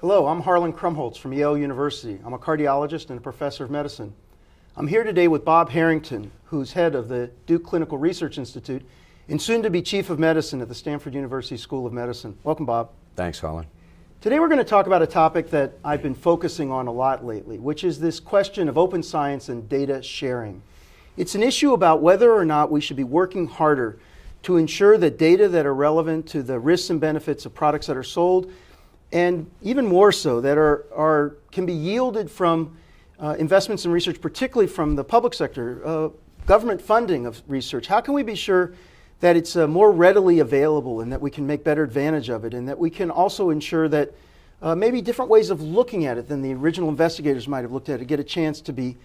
Hello, I'm Harlan Krumholz from Yale University. I'm a cardiologist and a professor of medicine. I'm here today with Bob Harrington, who's head of the Duke Clinical Research Institute and soon to be chief of medicine at the Stanford University School of Medicine. Welcome, Bob. Thanks, Harlan. Today we're going to talk about a topic that I've been focusing on a lot lately, which is this question of open science and data sharing. It's an issue about whether or not we should be working harder to ensure that data that are relevant to the risks and benefits of products that are sold, and even more so, that can be yielded from investments in research, particularly from the public sector, government funding of research. How can we be sure that it's more readily available and that we can make better advantage of it, and that we can also ensure that maybe different ways of looking at it than the original investigators might have looked at it get a chance to be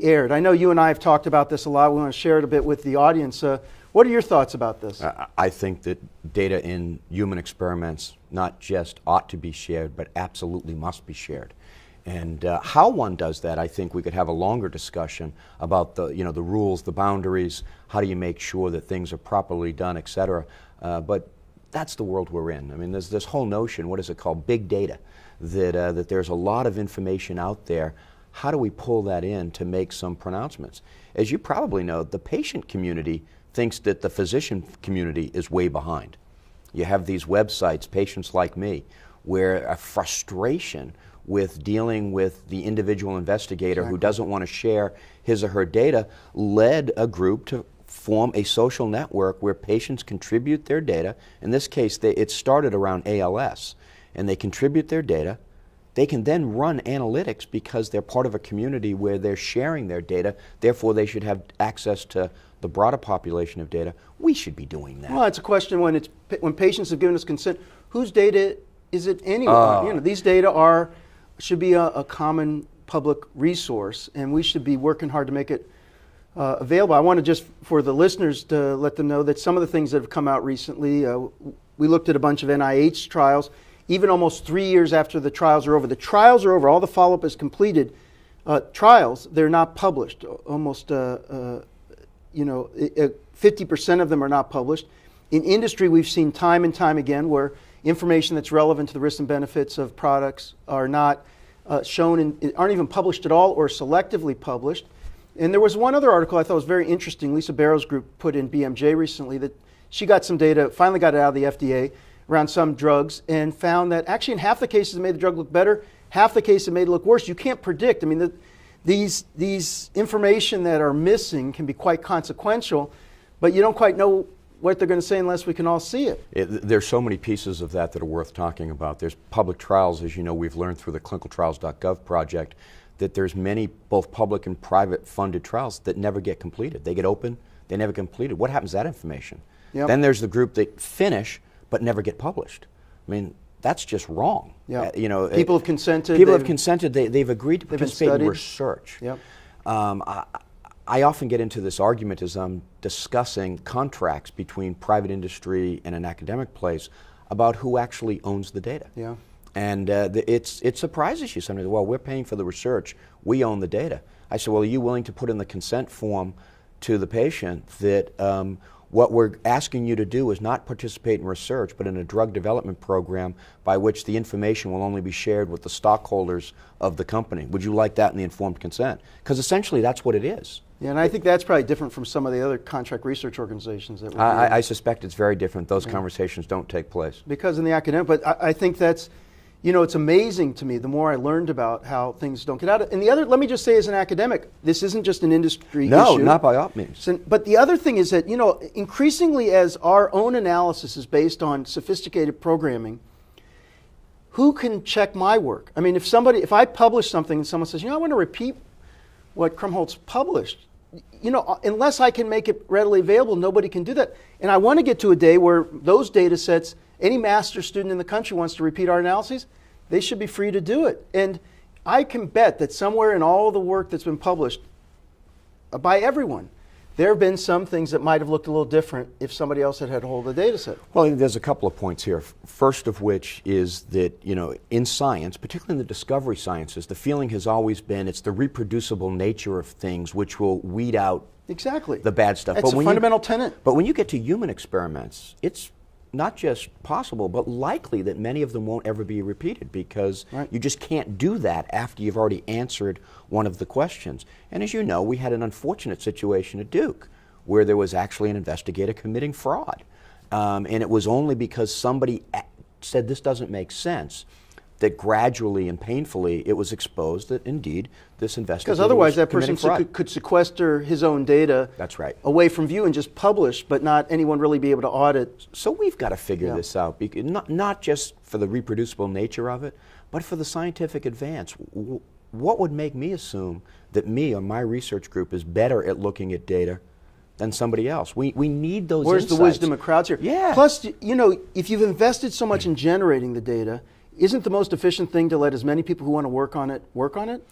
aired? I know you and I have talked about this a lot. We want to share it a bit with the audience. What are your thoughts about this? I think that data in human experiments not just ought to be shared, but absolutely must be shared. And how one does that, I think we could have a longer discussion about the rules, the boundaries, how do you make sure that things are properly done, et cetera. But that's the world we're in. I mean, there's this whole notion, what is it called, big data, that there's a lot of information out there. How do we pull that in to make some pronouncements? As you probably know, the patient community thinks that the physician community is way behind. You have these websites, Patients Like Me, where a frustration with dealing with the individual investigator who doesn't want to share his or her data led a group to form a social network where patients contribute their data. In this case, it started around ALS, and they contribute their data. They can then run analytics because they're part of a community where they're sharing their data. Therefore, they should have access to the broader population of data. We should be doing that. Well, it's a question when patients have given us consent, whose data is it anyway? These data should be a common public resource, and we should be working hard to make it available. I want to just, for the listeners, to let them know that some of the things that have come out recently, we looked at a bunch of NIH trials, even almost 3 years after the trials are over. The trials are over, all the follow-up is completed. Trials, they're not published. Almost 50% of them are not published. In industry, we've seen time and time again where information that's relevant to the risks and benefits of products are not shown, aren't even published at all or selectively published. And there was one other article I thought was very interesting. Lisa Barrow's group put in BMJ recently that she got some data, finally got it out of the FDA around some drugs, and found that actually in half the cases it made the drug look better, half the cases it made it look worse. You can't predict. I mean, these information that are missing can be quite consequential, but you don't quite know what they're going to say unless we can all see it. There's so many pieces of that are worth talking about. There's public trials, as you know, we've learned through the clinicaltrials.gov project, that there's many both public and private funded trials that never get completed. They get open, they never get completed. What happens to that information? Yep. Then there's the group that finish but never get published. I mean, that's just wrong. Yep. People have consented. People have consented. They've agreed to participate in research. Yep. I often get into this argument as I'm discussing contracts between private industry and an academic place about who actually owns the data. Yeah. And it surprises you sometimes. Well, we're paying for the research. We own the data. I said, well, are you willing to put in the consent form to the patient that what we're asking you to do is not participate in research, but in a drug development program by which the information will only be shared with the stockholders of the company. Would you like that in the informed consent? Because essentially that's what it is. Yeah, and I think that's probably different from some of the other contract research organizations that I suspect it's very different. Those conversations don't take place. Because in the academic, but I think that's, it's amazing to me the more I learned about how things don't get out. And the other, let me just say as an academic, this isn't just an industry issue. No, not by all means. But the other thing is that, increasingly as our own analysis is based on sophisticated programming, who can check my work? I mean, if I publish something and someone says, I want to repeat what Krumholz published, unless I can make it readily available, nobody can do that. And I want to get to a day where those data sets, any master's student in the country wants to repeat our analyses, they should be free to do it. And I can bet that somewhere in all the work that's been published by everyone, there have been some things that might have looked a little different if somebody else had hold of the data set. Well, there's a couple of points here. First of which is that, in science, particularly in the discovery sciences, the feeling has always been it's the reproducible nature of things which will weed out exactly the bad stuff. That's a fundamental tenet. But when you get to human experiments, it's not just possible, but likely that many of them won't ever be repeated, because you just can't do that after you've already answered one of the questions. And as you know, we had an unfortunate situation at Duke where there was actually an investigator committing fraud. And it was only because somebody said this doesn't make sense that gradually and painfully it was exposed that indeed this investigator Because otherwise was that person fraud. could sequester his own data away from view and just publish, but not anyone really be able to audit. So we've got to figure this out, because not just for the reproducible nature of it, but for the scientific advance. What would make me assume that me or my research group is better at looking at data than somebody else? We need those Where's insights. the wisdom of crowds here? Yeah. Plus, you know, if you've invested so much in generating the data, isn't the most efficient thing to let as many people who want to work on it?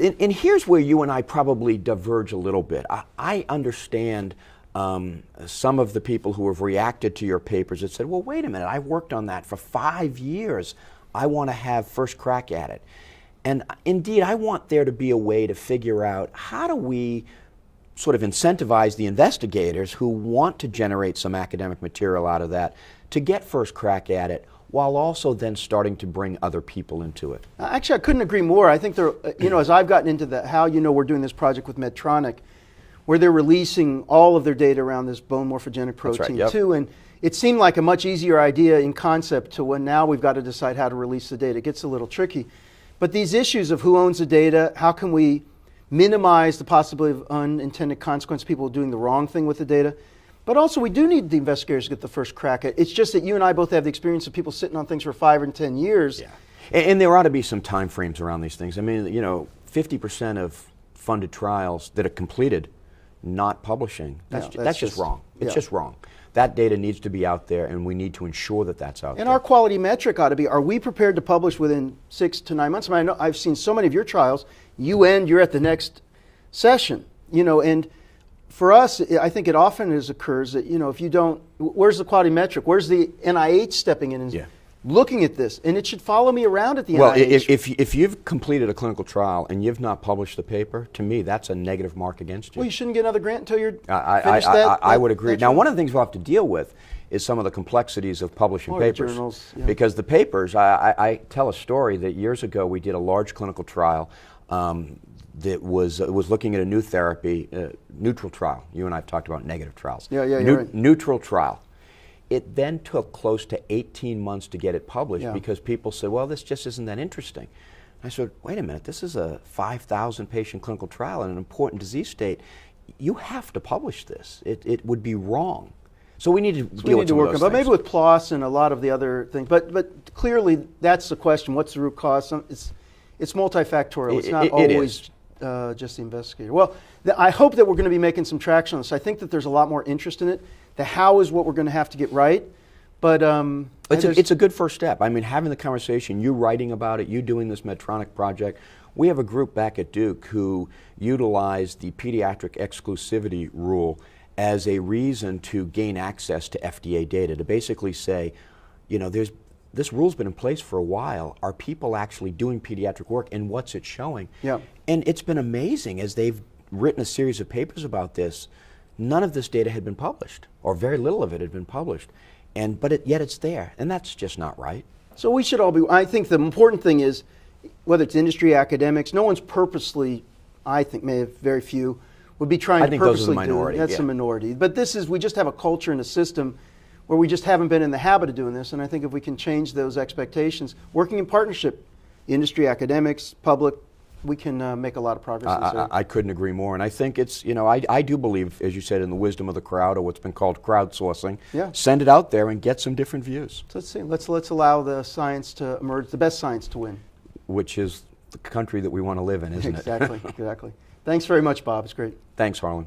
And here's where you and I probably diverge a little bit. I understand some of the people who have reacted to your papers that said, well, wait a minute, I've worked on that for 5 years. I want to have first crack at it. And indeed, I want there to be a way to figure out how do we sort of incentivize the investigators who want to generate some academic material out of that to get first crack at it, while also then starting to bring other people into it. Actually, I couldn't agree more. I think there, you know, as I've gotten into we're doing this project with Medtronic, where they're releasing all of their data around this bone morphogenic protein too, and it seemed like a much easier idea in concept to when now we've got to decide how to release the data. It gets a little tricky. But these issues of who owns the data, how can we minimize the possibility of unintended consequences, people doing the wrong thing with the data. But also, we do need the investigators to get the first crack at it. It's just that you and I both have the experience of people sitting on things for 5 and 10 years. Yeah. And there ought to be some time frames around these things. I mean, you know, 50% of funded trials that are completed not publishing, that's just wrong. It's just wrong. That data needs to be out there, and we need to ensure that that's out there. And our quality metric ought to be, are we prepared to publish within 6 to 9 months? I mean, I know I've seen so many of your trials, you're at the next session, you know, and for us, I think it often occurs that, you know, if you don't, where's the quality metric? Where's the NIH stepping in and looking at this? And it should follow me around at the NIH. Well, if you've completed a clinical trial and you've not published the paper, to me, that's a negative mark against you. Well, you shouldn't get another grant until you're finished I would agree. Now, one of the things we'll have to deal with is some of the complexities of publishing papers. Journals, because the papers, I tell a story that years ago we did a large clinical trial that was looking at a new therapy, neutral trial. You and I have talked about negative trials. Neutral trial. It then took close to 18 months to get it published because people said, well, this just isn't that interesting. I said, wait a minute, this is a 5,000 patient clinical trial in an important disease state. You have to publish this. It would be wrong. So we need to deal with some of those things. But maybe with PLOS and a lot of the other things. But clearly, that's the question. What's the root cause? It's multifactorial. It's not always just the investigator. Well, I hope that we're going to be making some traction on this. I think that there's a lot more interest in it. The how is what we're going to have to get right. But it's a good first step. I mean, having the conversation, you writing about it, you doing this Medtronic project. We have a group back at Duke who utilized the pediatric exclusivity rule as a reason to gain access to FDA data, to basically say, you know, this rule's been in place for a while. Are people actually doing pediatric work, and what's it showing? Yeah. And it's been amazing as they've written a series of papers about this. None of this data had been published, or very little of it had been published, but yet it's there, and that's just not right. So we should all be. I think the important thing is, whether it's industry, academics, no one's purposely. I think very few would be trying to purposely do it. That's a minority. But we just have a culture and a system where we just haven't been in the habit of doing this. And I think if we can change those expectations, working in partnership, industry, academics, public, we can make a lot of progress. I couldn't agree more. And I think it's, you know, I do believe, as you said, in the wisdom of the crowd, or what's been called crowdsourcing. Yeah. Send it out there and get some different views. So let's see. Let's allow the science to emerge, the best science to win. Which is the country that we want to live in, isn't it? Exactly. Thanks very much, Bob. It's great. Thanks, Harlan.